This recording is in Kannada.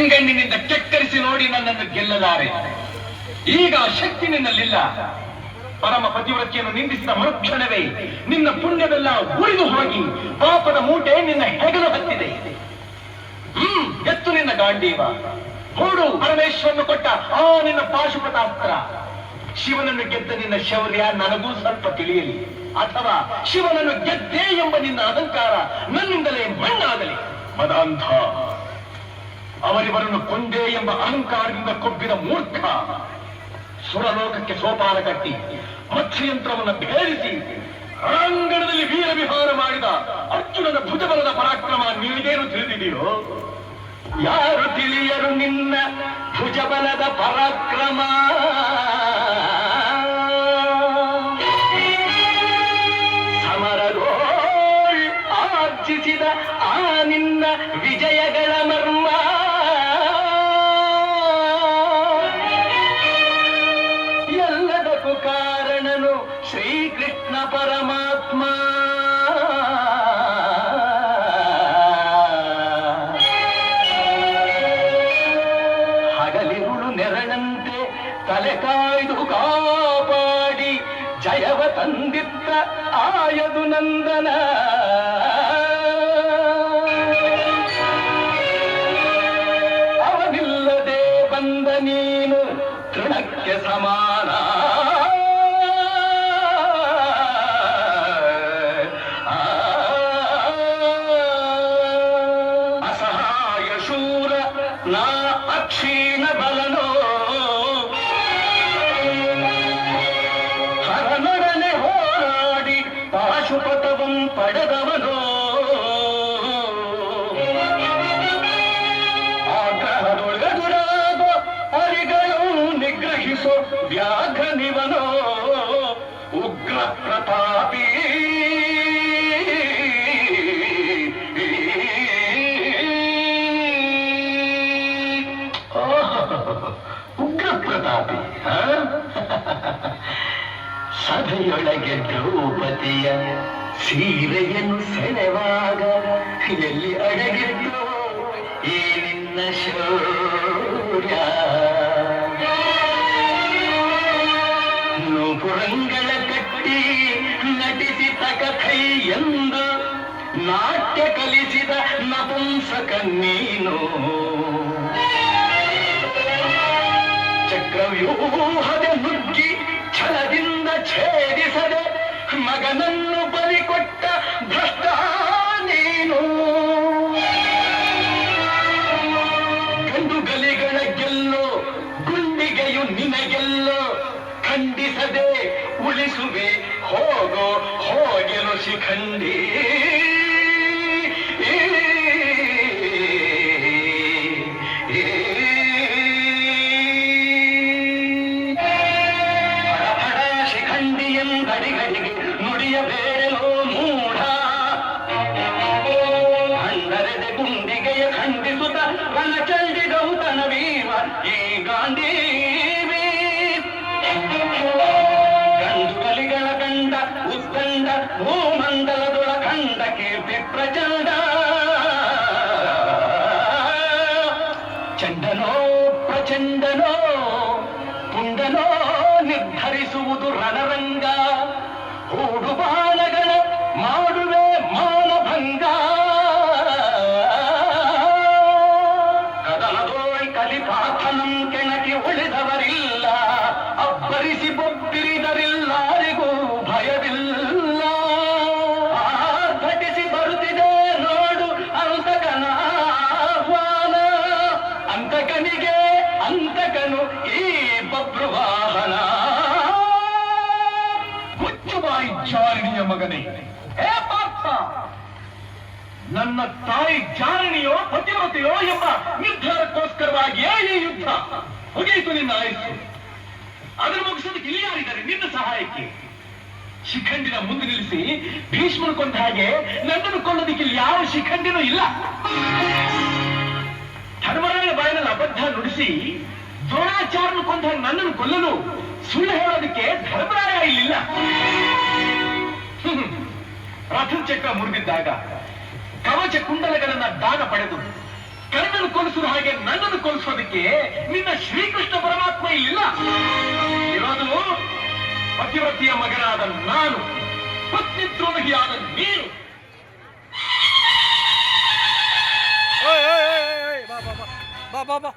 ಕೆಂಗಣ್ಣಿನಿಂದ ಕೆಕ್ಕರಿಸಿ ನೋಡಿ ನನ್ನನ್ನು ಗೆಲ್ಲಲಾರೆ. ಈಗ ಶಕ್ತಿ ನಿನ್ನಲ್ಲಿಲ್ಲ. ಪರಮ ಪತಿವ್ರತಿಯನ್ನು ನಿಂದಿಸಿದ ಮರುಕ್ಷಣವೇ ನಿನ್ನ ಪುಣ್ಯವೆಲ್ಲ ಉಳಿದು ಹೋಗಿ ಪಾಪದ ಮೂಟೆ ನಿನ್ನ ಹೆಗಲು ಹತ್ತಿದೆ. ಎತ್ತು ನಿನ್ನ ಗಾಂಡೀವ, ಹೂಡು ಪರಮೇಶ್ವರನು ಕೊಟ್ಟ ಆ ನಿನ್ನ ಪಾಶುಪತಾಸ್ತ್ರ. ಶಿವನನ್ನು ಗೆದ್ದ ನಿನ್ನ ಶೌರ್ಯ ನನಗೂ ಸ್ವಲ್ಪ ತಿಳಿಯಲಿ, ಅಥವಾ ಶಿವನನ್ನು ಗೆದ್ದೆ ಎಂಬ ನಿನ್ನ ಅಹಂಕಾರ ನನ್ನಿಂದಲೇ ಮಣ್ಣಾಗಲಿ. ಮದಾಂಧ, ಅವರಿವರನ್ನು ಕೊಂದೆ ಎಂಬ ಅಹಂಕಾರದಿಂದ ಕೊಬ್ಬಿದ ಮೂರ್ಖ, ಸುರಲೋಕಕ್ಕೆ ಸೋಪಾನ ಕಟ್ಟಿ ಮತ್ಸ್ಯಯಂತ್ರವನ್ನು ಭೇದಿಸಿ ರಣಾಂಗಣದಲ್ಲಿ ವೀರ ವಿಹಾರ ಮಾಡಿದ ಅರ್ಜುನನ ಭುಜಬಲದ ಪರಾಕ್ರಮ ನಿನಗೇನು ತಿಳಿದಿದೆಯೋ? ಯಾರು ತಿಳಿಯರು ನಿನ್ನ ಭುಜಬಲದ ಪರಾಕ್ರಮ? ಸಮರದೋಳ್ ಆರ್ಜಿಸಿದ ಆ ನಿನ್ನ ವಿಜಯಗಳ ಮರ್ಮ ಎಲ್ಲದಕ್ಕೂ ಕಾರಣನು ಶ್ರೀಕೃಷ್ಣ ಪರಮಾತ್ಮ. ಹಗಲಿರುಳು ನೆರಳಂತೆ ತಲೆ ಕಾಯ್ದು ಕಾಪಾಡಿ ಜಯವ ತಂದಿತ್ತ ಆಯದು ನಂದನ. ಅವನಿಲ್ಲದೆ ಬಂದ ನೀನು ತೃಣಕ್ಕೆ ಸಮಾನ. ಅಸಹಾಯ ಶೂರ ನಾ ಅಕ್ಷೀಣ ಬಲನೋ, ಹರನೊಡನೆ ಹೋರಾಡಿ ಪಾಶುಪತವಂ ಪಡೆದವನೋ. ಆಗ್ರಹದೊಳಗುರಾದ ಹರಿಗಳು ನಿಗ್ರಹಿಸೋ ವ್ಯಾಘ್ರನಿವನೋ. ಉಗ್ರ ಪ್ರತಾಪಿ ಉಗ್ರ ಪ್ರತಾಪಿ. ಸಭೆಯೊಳಗೆ ದ್ರೌಪದಿಯ ಸೀರೆಯನ್ನು ಸೆಳೆವಾಗ ಎಲ್ಲಿ ಅಡಗಿದ್ದು ಈ ನಿನ್ನ ಶೌರ್ಯ? ನೂಪುರಂಗಳ ಕಟ್ಟಿ ನಟಿಸಿ ತಕಥೈ ಎಂದು ನಾಟ್ಯ ಕಲಿಸಿದ ನಪುಂಸಕ ನೀನು. ಚಕ್ರವ್ಯೂಹದ ನುಗ್ಗಿ ಛಲದಿಂದ ಛೇದಿಸದೆ ಮಗನನ್ನು ಬಲಿಕೊಟ್ಟ ಭ್ರಷ್ಟ ನೀನು. ಗಂಡು ಗಲಿಗಳ ಗೆಲ್ಲೋ ಗುಂಡಿಗೆಯು ನಿನಗೆಲ್ಲೋ ಖಂಡಿಸದೆ ಉಳಿಸುವೆ ಹೋಗೋ ಹೋಗೆಲು ಶಿಖಂಡಿ. ನುಡಿಯಬೇಡಲೋ ಮೂಢ, ಹಣ್ಣರೆದೆ ಗುಂಡಿಗೆಯ ಖಂಡಿಸುತ್ತ ರಣಚಂಡಿ ಗೌತನ ವೀರ ಈ ಗಾಂಧೀವಿ. ಗಂಡು ಬಲಿಗಳ ಕಂಡ ಉತ್ತಂಡ ಭೂಮಂಡಲದೊಳ ಕಂಡ ಕೀರ್ತಿ ಪ್ರಚಂಡ. ಚಂಡನೋ ಪ್ರಚಂಡನೋ ಪುಂಡನೋ ನಿರ್ಧರಿಸುವುದು ರಣರಂಗ. ಹೂಡು ಬಾಣಗಳ ಮಾಡುವೆ ಮಾನಭಂಗ. ಕದನದೋಳ್ ಕಲಿಪಾಥನಂ ಕೆಣಕಿ ಉಳಿದವರಿಲ್ಲ. ಅಬ್ಬರಿಸಿ ಬೊಬ್ಬಿರಿದರಿಲ್ಲಾರಿಗೂ ಭಯವಿಲ್ಲ. ಆರ್ಭಟಿಸಿ ಬರುತ್ತಿದೆ ನೋಡು ಅಂತಕನ ಆಹ್ವಾನ. ಅಂತಕನಿಗೆ ಅಂತಕನು ಈ ಬಬ್ರುವಾಹನ. ಜಾರಣಿಯ ಮಗನೇ, ಹೇ ಪಾರ್ಥ, ನನ್ನ ತಾಯಿ ಜಾರಣಿಯೋ ಪತಿವ್ರತೆಯೋ ಎಂಬ ನಿರ್ಧಾರಕ್ಕೋಸ್ಕರವಾಗಿಯೇ ಈ ಯುದ್ಧ. ಮುಗಿಯಿತು ನಿನ್ನ ಆಯಸ್ಸು. ಅದನ್ನು ಮುಗಿಸೋದಕ್ಕೆ ಇಲ್ಲಿ ಯಾರಿದ್ದಾರೆ ನಿನ್ನ ಸಹಾಯಕ್ಕೆ? ಶಿಖಂಡಿನ ಮುಂದೆ ನಿಲ್ಲಿಸಿ ಭೀಷ್ಮನು ಕೊಂದ ಹಾಗೆ ನನ್ನನ್ನು ಕೊಳ್ಳೋದಕ್ಕೆ ಇಲ್ಲಿ ಯಾವ ಶಿಖಂಡಿನೂ ಇಲ್ಲ. ಧರ್ಮರಾಯನ ಬಾಯಿನಲ್ಲಿ ಅಬದ್ಧ ನುಡಿಸಿ ದ್ರೋಣಾಚಾರ್ಯನು ಕೊಂದ ಹಾಗೆ ನನ್ನನ್ನು ಕೊಲ್ಲಲು ಸುಳ್ಳು ಹೇಳೋದಕ್ಕೆ ಧರ್ಮರಾಯ ಇಲ್ಲಿಲ್ಲ. ರಥ ಚಕ್ರ ಮುರಿದಿದ್ದಾಗ ಕವಚ ಕುಂಡಲಗಳನ್ನ ದಾನ ಪಡೆದು ಕರ್ಣನು ಕೊಲಿಸುವ ಹಾಗೆ ನನ್ನನ್ನು ಗೆಲ್ಲೋದಕ್ಕೆ ನಿನ್ನ ಶ್ರೀಕೃಷ್ಣ ಪರಮಾತ್ಮ ಇಲ್ಲಿಲ್ಲ. ಇರೋದು ಪತಿವ್ರತಿಯ ಮಗನಾದ ನಾನು, ಪತ್ನಿ ದ್ರೋಹಿಯಾದ ನೀನು. ಬಾ ಬಾ ಬಾ ಬಾ ಬಾ ಬಾ